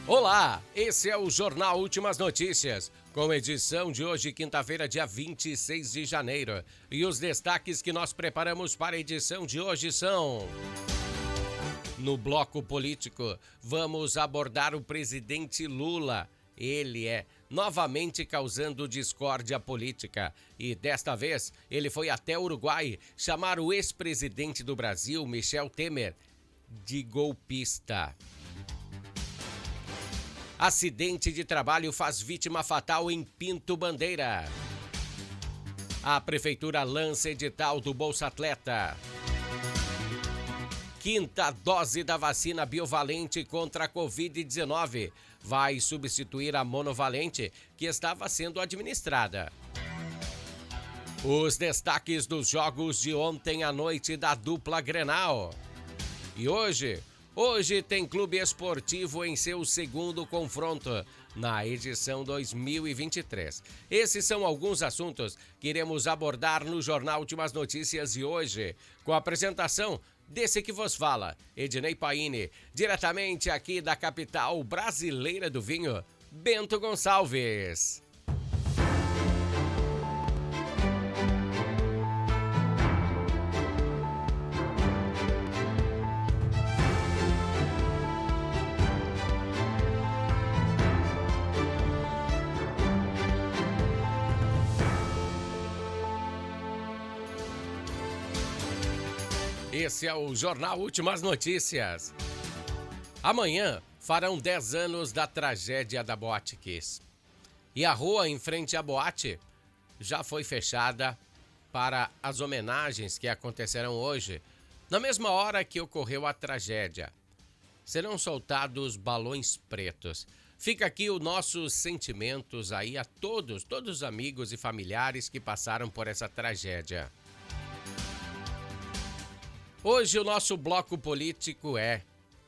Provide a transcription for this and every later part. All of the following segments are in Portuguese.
Olá, esse é o Jornal Últimas Notícias, com edição de hoje, quinta-feira, dia 26 de janeiro. E os destaques que nós preparamos para a edição de hoje são... No bloco político, vamos abordar o presidente Lula. Ele é novamente causando discórdia política. E desta vez, ele foi até o Uruguai chamar o ex-presidente do Brasil, Michel Temer, de golpista. Acidente de trabalho faz vítima fatal em Pinto Bandeira. A prefeitura lança edital do Bolsa Atleta. Quinta dose da vacina biovalente contra a Covid-19 vai substituir a monovalente que estava sendo administrada. Os destaques dos jogos de ontem à noite da dupla Grenal. E Hoje tem Clube Esportivo em seu segundo confronto na edição 2023. Esses são alguns assuntos que iremos abordar no Jornal Últimas Notícias de hoje, com a apresentação desse que vos fala, Ednei Paine, diretamente aqui da capital brasileira do vinho, Bento Gonçalves. Esse é o Jornal Últimas Notícias. Amanhã farão 10 anos da tragédia da Boate Kiss. E a rua em frente à boate já foi fechada para as homenagens que acontecerão hoje, na mesma hora que ocorreu a tragédia. Serão soltados balões pretos. Fica aqui os nossos sentimentos aí a todos os amigos e familiares que passaram por essa tragédia. Hoje o nosso bloco político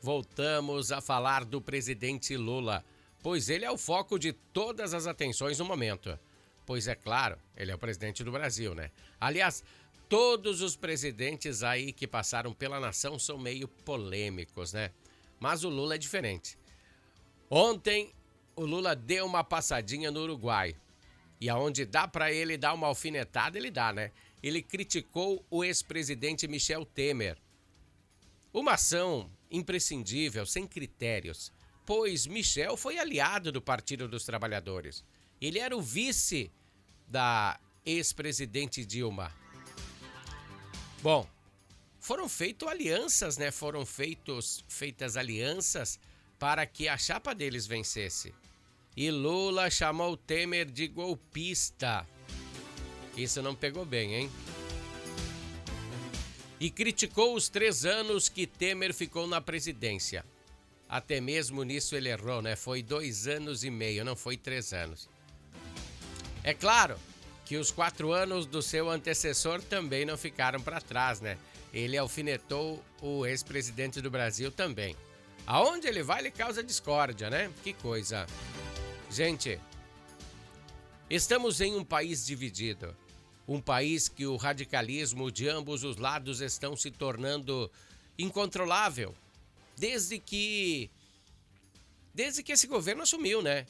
voltamos a falar do presidente Lula, pois ele é o foco de todas as atenções no momento. Pois é claro, ele é o presidente do Brasil, né? Aliás, todos os presidentes aí que passaram pela nação são meio polêmicos, né? Mas o Lula é diferente. Ontem, o Lula deu uma passadinha no Uruguai. E aonde dá para ele dar uma alfinetada, ele dá, né? Ele criticou o ex-presidente Michel Temer. Uma ação imprescindível, sem critérios, pois Michel foi aliado do Partido dos Trabalhadores. Ele era o vice da ex-presidente Dilma. Bom, foram feitas alianças, né? Foram feitas alianças para que a chapa deles vencesse. E Lula chamou Temer de golpista. Isso não pegou bem, hein? E criticou os 3 anos que Temer ficou na presidência. Até mesmo nisso ele errou, né? Foi 2 anos e meio, não foi 3 anos. É claro que os 4 anos do seu antecessor também não ficaram para trás, né? Ele alfinetou o ex-presidente do Brasil também. Aonde ele vai, ele causa discórdia, né? Que coisa. Gente, estamos em um país dividido. Um país que o radicalismo de ambos os lados estão se tornando incontrolável. Desde que esse governo assumiu, né?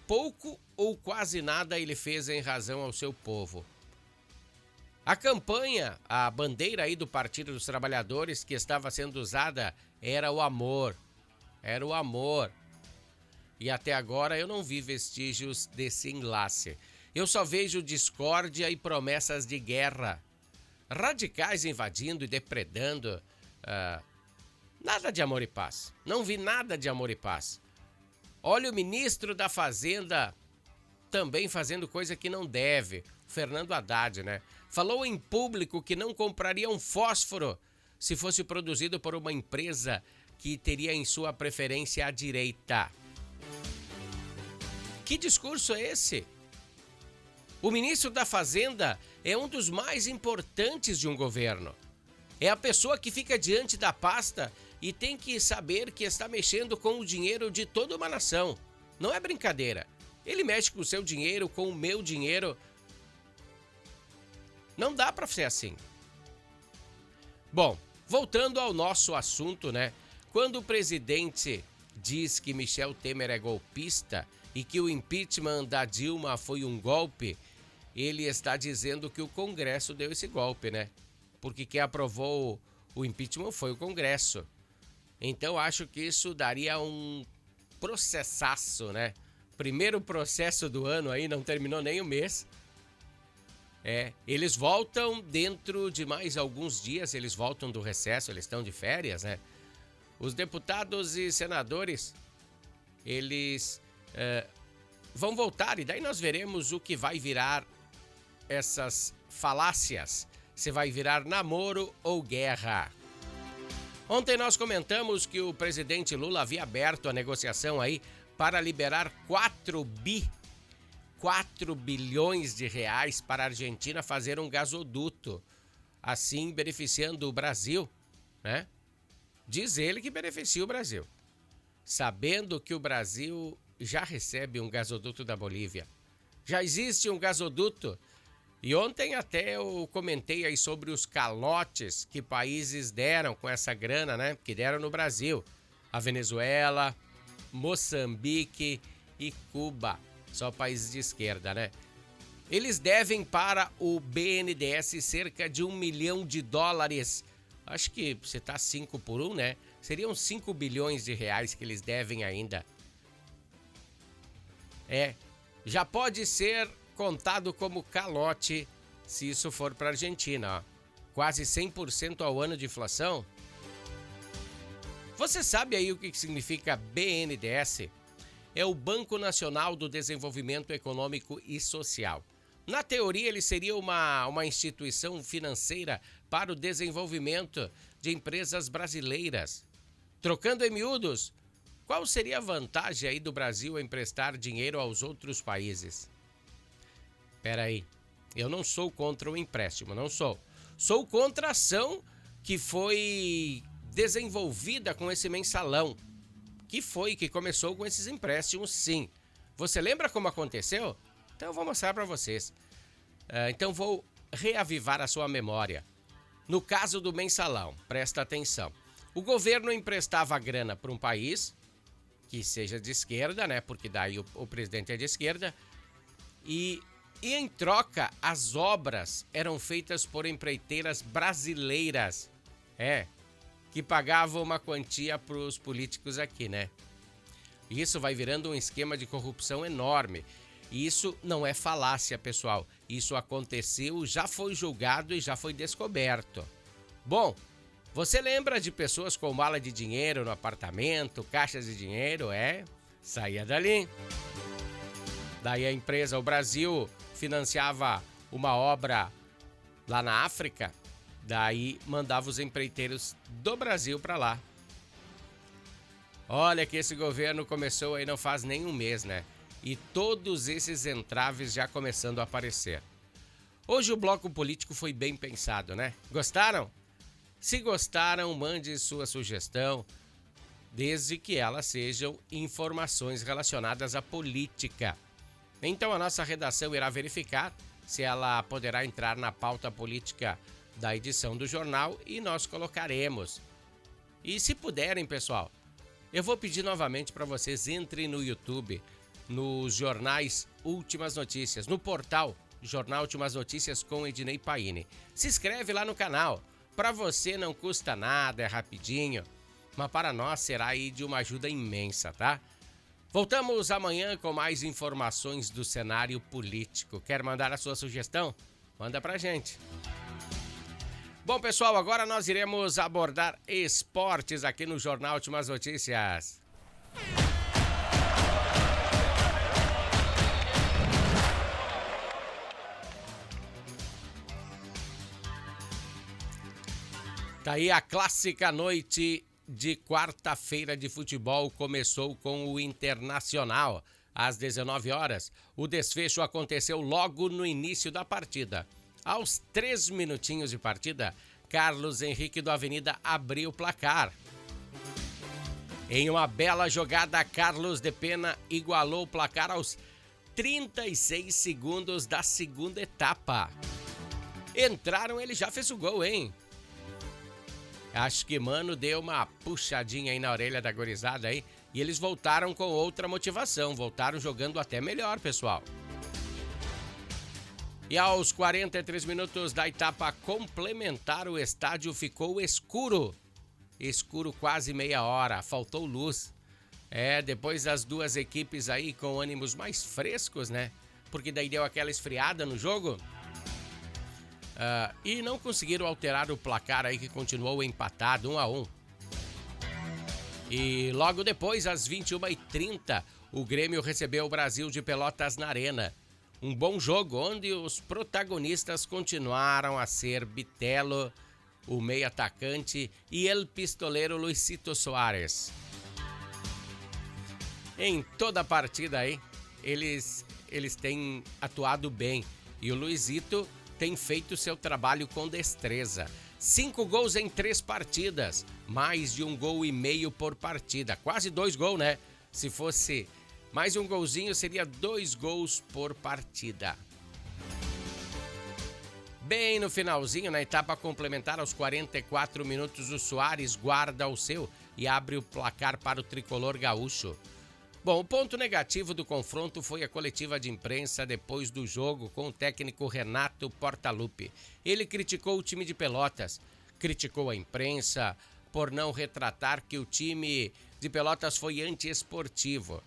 Pouco ou quase nada ele fez em razão ao seu povo. A campanha, a bandeira aí do Partido dos Trabalhadores que estava sendo usada era o amor. Era o amor. E até agora eu não vi vestígios desse enlace. Eu só vejo discórdia e promessas de guerra. Radicais invadindo e depredando. Nada de amor e paz. Não vi nada de amor e paz. Olha o ministro da Fazenda também fazendo coisa que não deve. Fernando Haddad, né? Falou em público que não compraria um fósforo se fosse produzido por uma empresa que teria em sua preferência a direita. Que discurso é esse? O ministro da Fazenda é um dos mais importantes de um governo. É a pessoa que fica diante da pasta e tem que saber que está mexendo com o dinheiro de toda uma nação. Não é brincadeira. Ele mexe com o seu dinheiro, com o meu dinheiro. Não dá para ser assim. Bom, voltando ao nosso assunto, né? Quando o presidente diz que Michel Temer é golpista e que o impeachment da Dilma foi um golpe, ele está dizendo que o Congresso deu esse golpe, né? Porque quem aprovou o impeachment foi o Congresso. Então acho que isso daria um processaço, né? Primeiro processo do ano aí, não terminou nem o mês. Eles voltam dentro de mais alguns dias, eles voltam do recesso, eles estão de férias, né? Os deputados e senadores, eles vão voltar e daí nós veremos o que vai virar essas falácias. Se vai virar namoro ou guerra. Ontem nós comentamos que o presidente Lula havia aberto a negociação aí para liberar 4 bilhões de reais para a Argentina fazer um gasoduto, assim beneficiando o Brasil, né? Diz ele que beneficia o Brasil, sabendo que o Brasil já recebe um gasoduto da Bolívia. Já existe um gasoduto. E ontem até eu comentei aí sobre os calotes que países deram com essa grana, né? Que deram no Brasil. A Venezuela, Moçambique e Cuba. Só países de esquerda, né? Eles devem para o BNDES cerca de $1 milhão. Acho que você tá 5 por 1, né? Seriam 5 bilhões de reais que eles devem ainda. Já pode ser contado como calote se isso for para a Argentina. Ó. Quase 100% ao ano de inflação. Você sabe aí o que significa BNDES? É o Banco Nacional do Desenvolvimento Econômico e Social. Na teoria, ele seria uma instituição financeira para o desenvolvimento de empresas brasileiras. Trocando em miúdos, qual seria a vantagem aí do Brasil em emprestar dinheiro aos outros países? Peraí, eu não sou contra o empréstimo, não sou. Sou contra a ação que foi desenvolvida com esse mensalão. Que começou com esses empréstimos, sim. Você lembra como aconteceu? Então eu vou mostrar para vocês. Então vou reavivar a sua memória. No caso do mensalão, presta atenção. O governo emprestava grana para um país que seja de esquerda, né? Porque daí o presidente é de esquerda. E em troca, as obras eram feitas por empreiteiras brasileiras. Que pagavam uma quantia para os políticos aqui, né? Isso vai virando um esquema de corrupção enorme. E isso não é falácia, pessoal. Isso aconteceu, já foi julgado e já foi descoberto. Bom, você lembra de pessoas com mala de dinheiro no apartamento, caixas de dinheiro? Saía dali. Daí a empresa, o Brasil, financiava uma obra lá na África, daí mandava os empreiteiros do Brasil para lá. Olha que esse governo começou aí não faz nem um mês, né? E todos esses entraves já começando a aparecer. Hoje o bloco político foi bem pensado, né? Gostaram? Se gostaram, mande sua sugestão, desde que elas sejam informações relacionadas à política. Então a nossa redação irá verificar se ela poderá entrar na pauta política da edição do jornal e nós colocaremos. E se puderem, pessoal, eu vou pedir novamente para vocês, entrem no YouTube, nos jornais Últimas Notícias, no portal Jornal Últimas Notícias com Ednei Paine. Se inscreve lá no canal, para você não custa nada, é rapidinho, mas para nós será aí de uma ajuda imensa, tá? Voltamos amanhã com mais informações do cenário político. Quer mandar a sua sugestão? Manda pra gente. Bom, pessoal, agora nós iremos abordar esportes aqui no Jornal Últimas Notícias. Tá aí a clássica noite de quarta-feira de futebol, começou com o Internacional. Às 19 horas, o desfecho aconteceu logo no início da partida. Aos 3 minutinhos de partida, Carlos Henrique do Avenida abriu o placar. Em uma bela jogada, Carlos de Pena igualou o placar aos 36 segundos da segunda etapa. Entraram, ele já fez o gol, hein? Acho que Mano deu uma puxadinha aí na orelha da gurizada aí E eles voltaram com outra motivação, voltaram jogando até melhor, pessoal. E aos 43 minutos da etapa complementar, o estádio ficou escuro. Escuro quase meia hora, faltou luz. Depois das duas equipes aí com ânimos mais frescos, né? Porque daí deu aquela esfriada no jogo. E não conseguiram alterar o placar aí, que continuou empatado 1-1. E logo depois, às 21h30, o Grêmio recebeu o Brasil de Pelotas na Arena. Um bom jogo, onde os protagonistas continuaram a ser Bitelo, o meio atacante, e el pistoleiro Luisito Soares. Em toda a partida aí, eles têm atuado bem. E o Luisito tem feito seu trabalho com destreza. 5 gols em 3 partidas, mais de 1,5 gols por partida. Quase 2 gols, né? Se fosse mais um golzinho, seria 2 gols por partida. Bem no finalzinho, na etapa complementar, aos 44 minutos, o Soares guarda o seu e abre o placar para o tricolor gaúcho. Bom, o ponto negativo do confronto foi a coletiva de imprensa depois do jogo com o técnico Renato Portaluppi. Ele criticou o time de Pelotas, criticou a imprensa por não retratar que o time de Pelotas foi antiesportivo,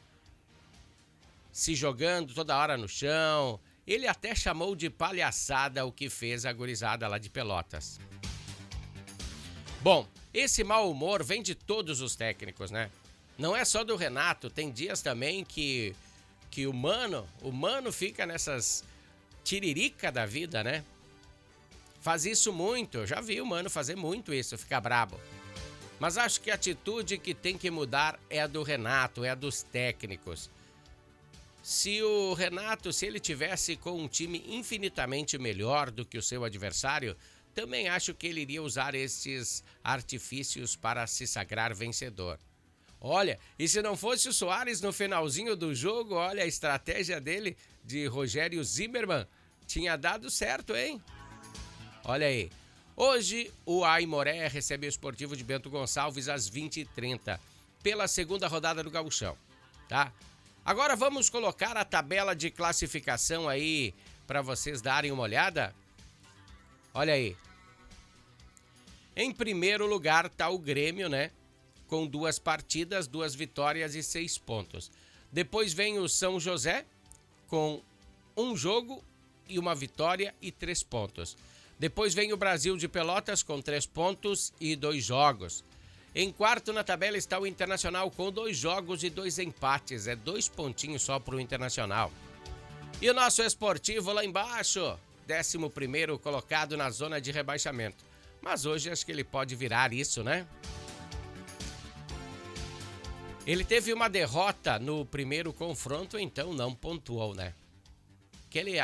se jogando toda hora no chão. Ele até chamou de palhaçada o que fez a gurizada lá de Pelotas. Bom, esse mau humor vem de todos os técnicos, né? Não é só do Renato, tem dias também que o Mano fica nessas tiririca da vida, né? Faz isso muito, eu já vi o Mano fazer muito isso, ficar brabo. Mas acho que a atitude que tem que mudar é a do Renato, é a dos técnicos. Se o Renato, se ele tivesse com um time infinitamente melhor do que o seu adversário, também acho que ele iria usar esses artifícios para se sagrar vencedor. Olha, e se não fosse o Soares no finalzinho do jogo, olha, a estratégia dele, de Rogério Zimmermann, tinha dado certo, hein? Olha aí. Hoje, o Aimoré recebe o Esportivo de Bento Gonçalves às 20h30, pela segunda rodada do Gauchão, tá? Agora vamos colocar a tabela de classificação aí, para vocês darem uma olhada. Olha aí. Em primeiro lugar tá o Grêmio, né? Com 2 partidas, 2 vitórias e 6 pontos. Depois vem o São José, com 1 jogo e 1 vitória e 3 pontos. Depois vem o Brasil de Pelotas, com 3 pontos e 2 jogos. Em quarto na tabela está o Internacional, com 2 jogos e 2 empates. É 2 pontinhos só para o Internacional. E o nosso Esportivo lá embaixo, 11º colocado na zona de rebaixamento. Mas hoje acho que ele pode virar isso, né? Ele teve uma derrota no primeiro confronto, então não pontuou, né?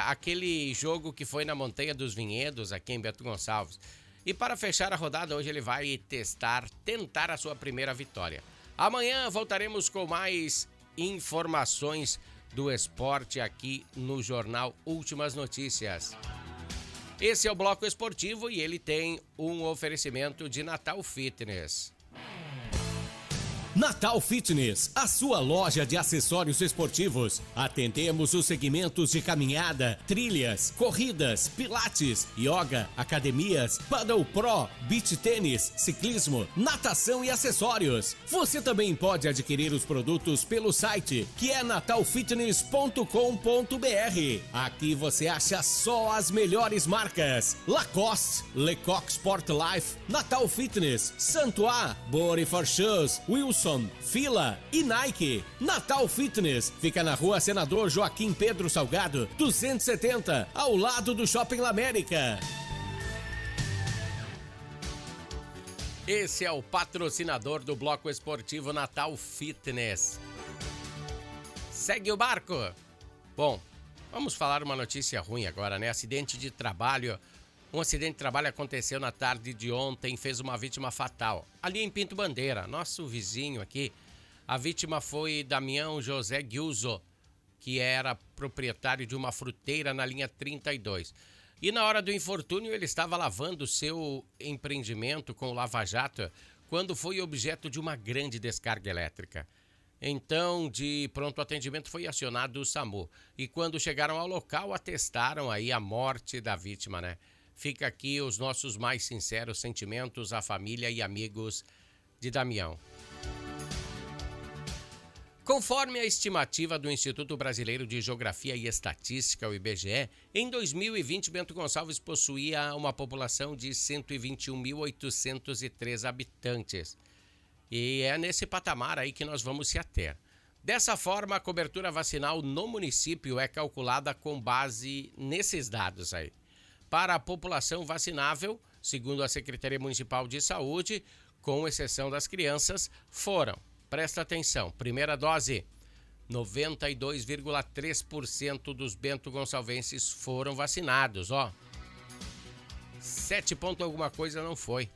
Aquele jogo que foi na Montanha dos Vinhedos, aqui em Bento Gonçalves. E para fechar a rodada, hoje ele vai tentar a sua primeira vitória. Amanhã voltaremos com mais informações do esporte aqui no Jornal Últimas Notícias. Esse é o Bloco Esportivo e ele tem um oferecimento de Natal Fitness. Natal Fitness, a sua loja de acessórios esportivos. Atendemos os segmentos de caminhada, trilhas, corridas, pilates, yoga, academias, paddle pro, beach tênis, ciclismo, natação e acessórios. Você também pode adquirir os produtos pelo site, que é natalfitness.com.br. Aqui você acha só as melhores marcas: Lacoste, Lecoq Sport Life, Natal Fitness, Santois, Body for Shoes, Wilson, Fila e Nike. Natal Fitness fica na Rua Senador Joaquim Pedro Salgado, 270, ao lado do Shopping La América. Esse é o patrocinador do Bloco Esportivo, Natal Fitness. Segue o barco. Bom, vamos falar uma notícia ruim agora, né? Acidente de trabalho. Um acidente de trabalho aconteceu na tarde de ontem, fez uma vítima fatal. Ali em Pinto Bandeira, nosso vizinho aqui. A vítima foi Damião José Guilzo, que era proprietário de uma fruteira na linha 32. E na hora do infortúnio, ele estava lavando seu empreendimento com o lava-jato quando foi objeto de uma grande descarga elétrica. Então, de pronto atendimento foi acionado o SAMU. E quando chegaram ao local, atestaram aí a morte da vítima, né? Fica aqui os nossos mais sinceros sentimentos à família e amigos de Damião. Conforme a estimativa do Instituto Brasileiro de Geografia e Estatística, o IBGE, em 2020, Bento Gonçalves possuía uma população de 121.803 habitantes. E é nesse patamar aí que nós vamos se ater. Dessa forma, a cobertura vacinal no município é calculada com base nesses dados aí. Para a população vacinável, segundo a Secretaria Municipal de Saúde, com exceção das crianças, foram, presta atenção, primeira dose, 92,3% dos bento-gonçalvenses foram vacinados, ó. 7 ponto alguma coisa não foi.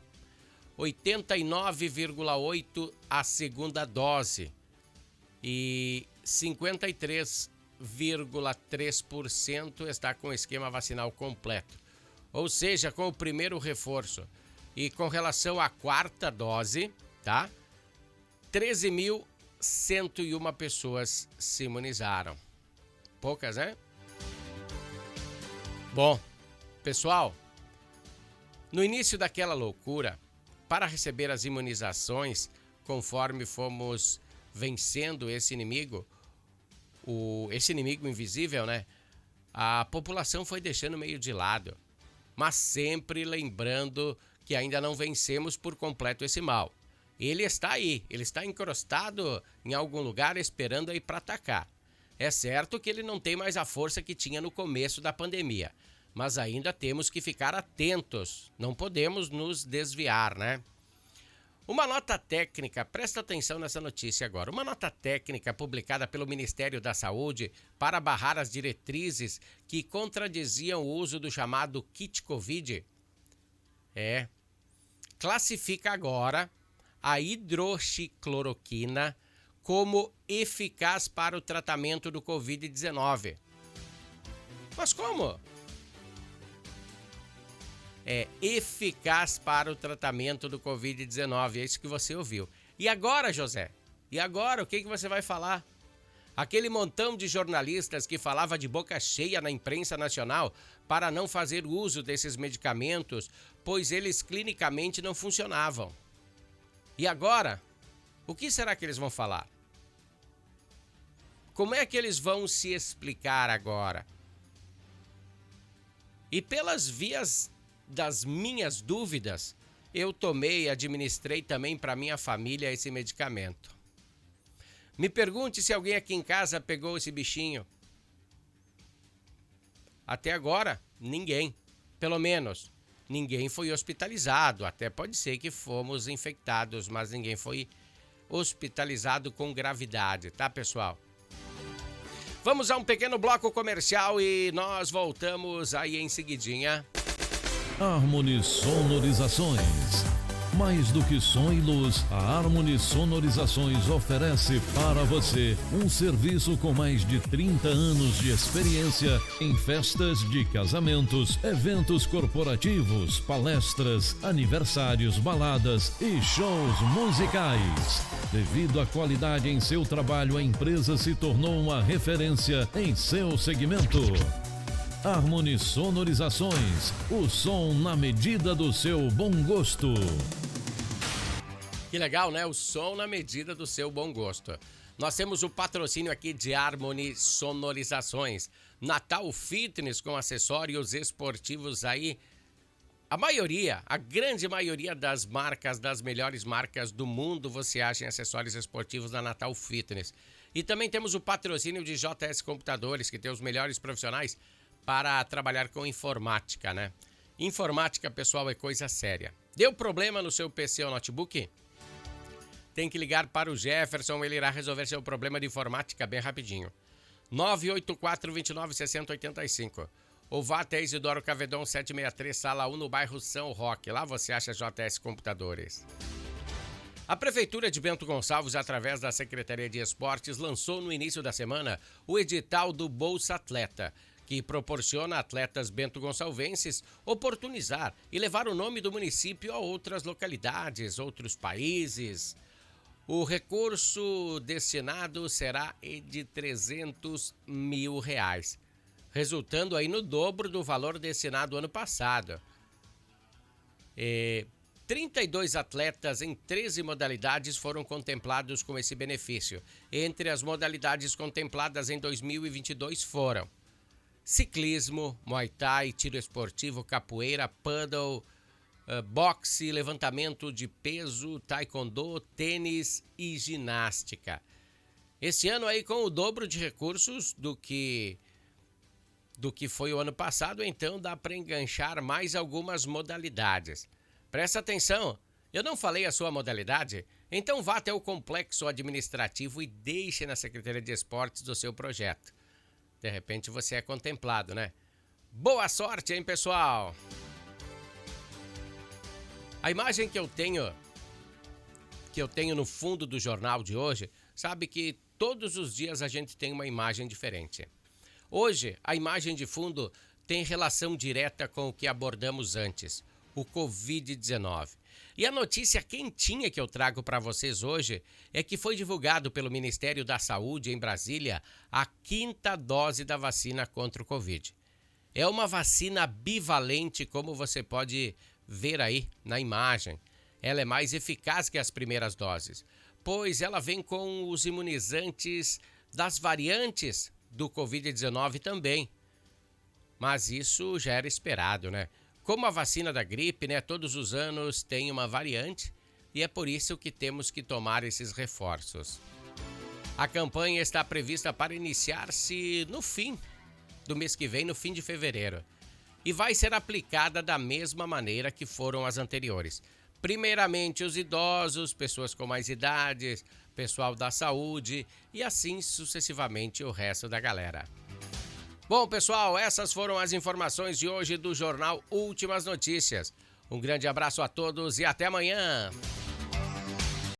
89,8% a segunda dose e 53,3% está com o esquema vacinal completo, ou seja, com o primeiro reforço. E com relação à quarta dose, tá? 13.101 pessoas se imunizaram. Poucas, né? Bom, pessoal, no início daquela loucura, para receber as imunizações, conforme fomos vencendo esse inimigo invisível, né? A população foi deixando meio de lado, mas sempre lembrando que ainda não vencemos por completo esse mal. Ele está aí, ele está encrostado em algum lugar esperando aí para atacar. É certo que ele não tem mais a força que tinha no começo da pandemia, mas ainda temos que ficar atentos, não podemos nos desviar, né? Uma nota técnica, presta atenção nessa notícia agora, uma nota técnica publicada pelo Ministério da Saúde para barrar as diretrizes que contradiziam o uso do chamado kit Covid, classifica agora a hidroxicloroquina como eficaz para o tratamento do Covid-19. Mas como? É eficaz para o tratamento do Covid-19, é isso que você ouviu. E agora, José? E agora, o que você vai falar? Aquele montão de jornalistas que falava de boca cheia na imprensa nacional para não fazer uso desses medicamentos, pois eles clinicamente não funcionavam. E agora, o que será que eles vão falar? Como é que eles vão se explicar agora? E pelas vias das minhas dúvidas, eu tomei e administrei também para minha família esse medicamento. Me pergunte se alguém aqui em casa pegou esse bichinho. Até agora, ninguém. Pelo menos, ninguém foi hospitalizado. Até pode ser que fomos infectados, mas ninguém foi hospitalizado com gravidade, tá, pessoal? Vamos a um pequeno bloco comercial e nós voltamos aí em seguidinha. Harmony Sonorizações. Mais do que som e luz, a Harmony Sonorizações oferece para você um serviço com mais de 30 anos de experiência em festas de casamentos, eventos corporativos, palestras, aniversários, baladas e shows musicais. Devido à qualidade em seu trabalho, a empresa se tornou uma referência em seu segmento. Harmony Sonorizações, o som na medida do seu bom gosto. Que legal, né? O som na medida do seu bom gosto. Nós temos o patrocínio aqui de Harmony Sonorizações. Natal Fitness com acessórios esportivos aí. A grande maioria das marcas, das melhores marcas do mundo, você acha em acessórios esportivos da Natal Fitness. E também temos o patrocínio de JS Computadores, que tem os melhores profissionais para trabalhar com informática, né? Informática, pessoal, é coisa séria. Deu problema no seu PC ou notebook? Tem que ligar para o Jefferson, ele irá resolver seu problema de informática bem rapidinho. 984-29-6085. Ou vá até Isidoro Cavedon 763, sala 1, no bairro São Roque. Lá você acha JS Computadores. A Prefeitura de Bento Gonçalves, através da Secretaria de Esportes, lançou no início da semana o edital do Bolsa Atleta, que proporciona a atletas bento-gonçalvenses oportunizar e levar o nome do município a outras localidades, outros países, O recurso destinado será de R$300 mil, resultando aí no dobro do valor destinado ano passado. 32 atletas em 13 modalidades foram contemplados com esse benefício. Entre as modalidades contempladas em 2022 foram ciclismo, muay thai, tiro esportivo, capoeira, paddle, boxe, levantamento de peso, taekwondo, tênis e ginástica. Esse ano aí com o dobro de recursos do que foi o ano passado, então dá para enganchar mais algumas modalidades. Presta atenção, eu não falei a sua modalidade? Então vá até o complexo administrativo e deixe na Secretaria de Esportes do seu projeto. De repente você é contemplado, né? Boa sorte, hein, pessoal? A imagem que eu tenho no fundo do jornal de hoje, sabe que todos os dias a gente tem uma imagem diferente. Hoje, a imagem de fundo tem relação direta com o que abordamos antes, o Covid-19. E a notícia quentinha que eu trago para vocês hoje é que foi divulgado pelo Ministério da Saúde em Brasília a 5ª dose da vacina contra o Covid. É uma vacina bivalente, como você pode ver aí na imagem. Ela é mais eficaz que as primeiras doses, pois ela vem com os imunizantes das variantes do Covid-19 também. Mas isso já era esperado, né? Como a vacina da gripe, né, todos os anos tem uma variante e é por isso que temos que tomar esses reforços. A campanha está prevista para iniciar-se no fim do mês que vem, no fim de fevereiro, e vai ser aplicada da mesma maneira que foram as anteriores. Primeiramente os idosos, pessoas com mais idades, pessoal da saúde e assim sucessivamente o resto da galera. Bom, pessoal, essas foram as informações de hoje do Jornal Últimas Notícias. Um grande abraço a todos e até amanhã.